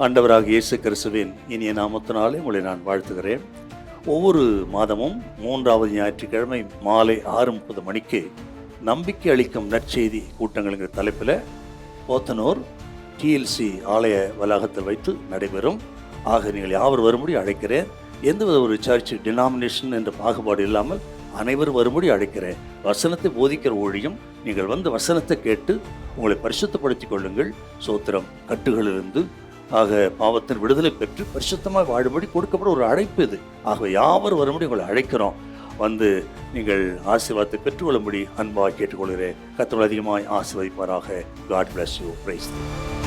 ஆண்டவராக இயேசு கிறிஸ்துவின் இனிய நாமத்தினாலே உங்களை நான் வாழ்த்துகிறேன். ஒவ்வொரு மாதமும் 3வது ஞாயிற்றுக்கிழமை மாலை 6:30 மணிக்கு நம்பிக்கை அளிக்கும் நற்செய்தி கூட்டங்களுங்கிற தலைப்பில் போத்தனூர் டிஎல்சி ஆலய வளாகத்தில் வைத்து நடைபெறும். ஆக நீங்கள் யாவர் வரும்படி அழைக்கிறேன். எந்தவித ஒரு சர்ச் டினாமினேஷன் என்ற பாகுபாடு இல்லாமல் அனைவரும் வரும்படி அழைக்கிறேன். வசனத்தை போதிக்கிற ஊழியம். நீங்கள் வந்து வசனத்தை கேட்டு உங்களை பரிசுத்தப்படுத்திக் கொள்ளுங்கள். சோத்திரம். கட்டுகளிலிருந்து ஆக பாவத்தின் விடுதலை பெற்று பரிசுத்தமாக வாழும்படி கொடுக்கப்பட ஒரு அழைப்பு இது. ஆக யாவர் வரும்படி உங்களை அழைக்கிறோம். வந்து நீங்கள் ஆசீர்வாதத்தை பெற்றுக்கொள்ளும்படி அன்பாக கேட்டுக்கொள்கிறேன். கர்த்தர் அதிகமாய் ஆசீர்வதிப்பாராக. God bless you. Praise the Lord.